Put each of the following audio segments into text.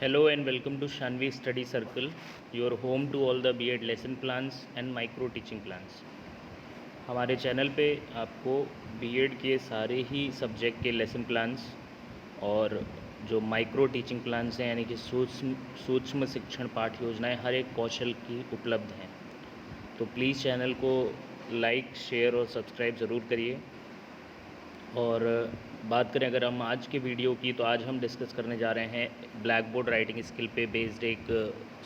Hello and welcome to Shanvi Study Circle, your home to all the B.Ed lesson plans and micro teaching plans. हमारे channel पे आपको B.Ed के सारे ही subject के lesson plans और जो माइक्रो टीचिंग प्लान्स हैं यानी कि सूक्ष्म शिक्षण पाठ योजनाएं हर एक कौशल की उपलब्ध हैं। तो प्लीज़ चैनल को लाइक, शेयर और सब्सक्राइब ज़रूर करिए। और बात करें अगर हम आज के वीडियो की, तो आज हम डिस्कस करने जा रहे हैं ब्लैक बोर्ड राइटिंग स्किल पे बेस्ड एक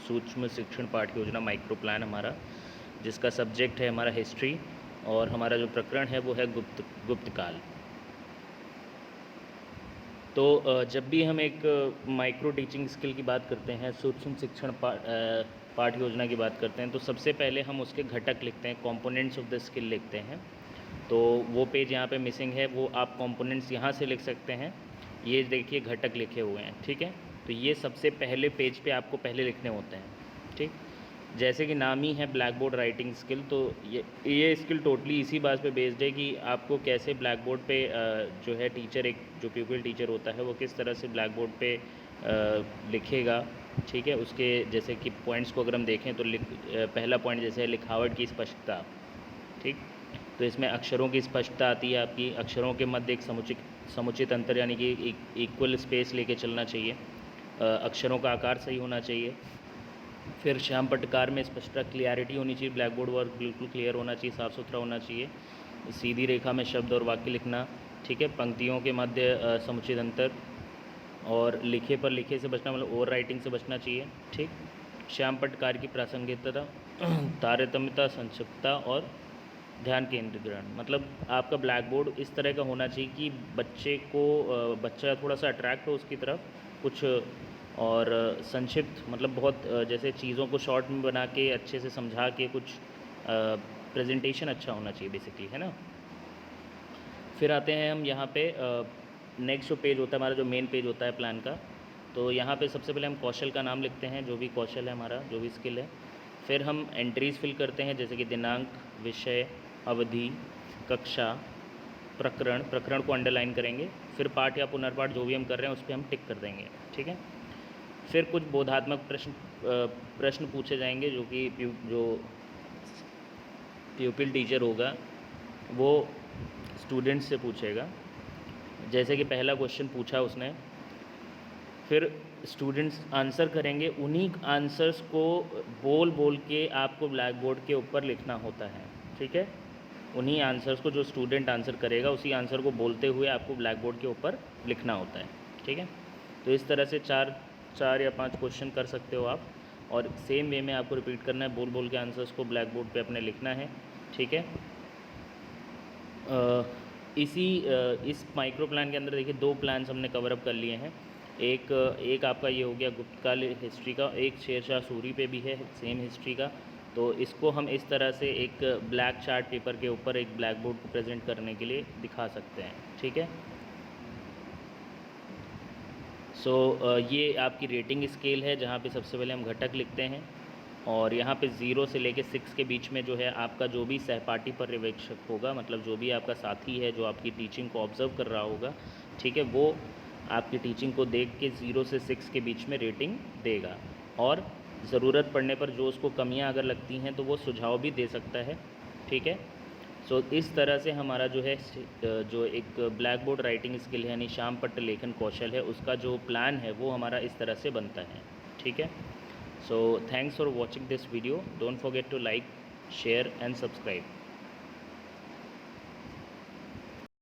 सूक्ष्म शिक्षण पाठ योजना माइक्रो प्लान हमारा, जिसका सब्जेक्ट है हमारा हिस्ट्री और हमारा जो प्रकरण है वो है गुप्त काल। तो जब भी हम एक माइक्रो टीचिंग स्किल की बात करते हैं, सूक्ष्म शिक्षण पाठ योजना की बात करते हैं, तो सबसे पहले हम उसके घटक लिखते हैं, कंपोनेंट्स ऑफ द स्किल लिखते हैं। तो वो पेज यहाँ पे मिसिंग है, वो आप कंपोनेंट्स यहाँ से लिख सकते हैं। ये देखिए घटक लिखे हुए हैं, ठीक है। तो ये सबसे पहले पेज पे आपको पहले लिखने होते हैं, ठीक। जैसे कि नाम ही है ब्लैक बोर्ड राइटिंग स्किल, तो ये स्किल टोटली इसी बात पे बेस्ड है कि आपको कैसे ब्लैक बोर्ड पे जो है टीचर, एक जो प्यूपिल टीचर होता है वो किस तरह से ब्लैक बोर्ड पे लिखेगा, ठीक है। उसके जैसे कि पॉइंट्स को अगर हम देखें तो पहला पॉइंट जैसे है लिखावट की स्पष्टता, ठीक। तो इसमें अक्षरों की स्पष्टता आती है आपकी, अक्षरों के मध्य एक समुचित अंतर यानी कि एक इक्वल स्पेस लेके चलना चाहिए, अक्षरों का आकार सही होना चाहिए। फिर श्याम पटकार में स्पष्टता, क्लियरिटी होनी चाहिए, ब्लैक बोर्ड वर्क बिल्कुल क्लियर होना चाहिए, साफ़ सुथरा होना चाहिए। सीधी रेखा में शब्द और वाक्य लिखना, ठीक है। पंक्तियों के मध्य समुचित अंतर, और लिखे पर लिखे से बचना, मतलब ओवर राइटिंग से बचना चाहिए, ठीक। श्याम पटकार की प्रासंगिकता, तारतम्यता, संक्षिप्तता और ध्यान केंद्रीकरण, मतलब आपका ब्लैक बोर्ड इस तरह का होना चाहिए कि बच्चा थोड़ा सा अट्रैक्ट हो उसकी तरफ कुछ, और संक्षिप्त मतलब बहुत जैसे चीज़ों को शॉर्ट में बना के अच्छे से समझा के कुछ प्रेजेंटेशन अच्छा होना चाहिए बेसिकली, है ना। फिर आते हैं हम यहाँ पे नेक्स्ट जो पेज होता है हमारा, जो मेन पेज होता है प्लान का। तो यहाँ पे सबसे पहले हम कौशल का नाम लिखते हैं, जो भी कौशल है हमारा, जो भी स्किल है। फिर हम एंट्रीज़ फिल करते हैं, जैसे कि दिनांक, विषय, अवधि, कक्षा, प्रकरण को अंडरलाइन करेंगे। फिर पाठ या पुनर्पाठ जो भी हम कर रहे हैं उस पर हम टिक कर देंगे, ठीक है। फिर कुछ बोधात्मक प्रश्न पूछे जाएंगे, जो कि जो प्यूपिल टीचर होगा वो स्टूडेंट्स से पूछेगा। जैसे कि पहला क्वेश्चन पूछा उसने, फिर स्टूडेंट्स आंसर करेंगे, उन्हीं आंसर्स को बोल के आपको ब्लैक बोर्ड के ऊपर लिखना होता है, ठीक है। उन्हीं आंसर्स को जो स्टूडेंट आंसर करेगा उसी आंसर को बोलते हुए आपको ब्लैक बोर्ड के ऊपर लिखना होता है, ठीक है। तो इस तरह से चार या 5 क्वेश्चन कर सकते हो आप, और सेम वे में आपको रिपीट करना है, बोल के आंसर्स को ब्लैक बोर्ड पे अपने लिखना है, ठीक है। इस माइक्रो प्लान के अंदर देखिए 2 प्लान्स हमने कवर अप कर लिए हैं। एक आपका ये हो गया गुप्तकाल हिस्ट्री का, एक शेरशाह सूरी पे भी है सेम हिस्ट्री का। तो इसको हम इस तरह से एक ब्लैक चार्ट पेपर के ऊपर एक ब्लैक बोर्ड को प्रेजेंट करने के लिए दिखा सकते हैं, ठीक है। ये आपकी रेटिंग स्केल है, जहाँ पे सबसे पहले हम घटक लिखते हैं, और यहाँ पे 0 से लेके 6 के बीच में जो है आपका जो भी सहपाठी पर्यवेक्षक होगा, मतलब जो भी आपका साथी है जो आपकी टीचिंग को ऑब्ज़र्व कर रहा होगा, ठीक है, वो आपकी टीचिंग को देख के 0 से 6 के बीच में रेटिंग देगा। और ज़रूरत पड़ने पर जो उसको कमियां अगर लगती हैं तो वो सुझाव भी दे सकता है, ठीक है। इस तरह से हमारा जो है जो एक ब्लैक बोर्ड राइटिंग स्किल है यानी श्याम पट्ट लेखन कौशल है, उसका जो प्लान है वो हमारा इस तरह से बनता है, ठीक है। So thanks for watching this video. Don't forget to like, share and subscribe.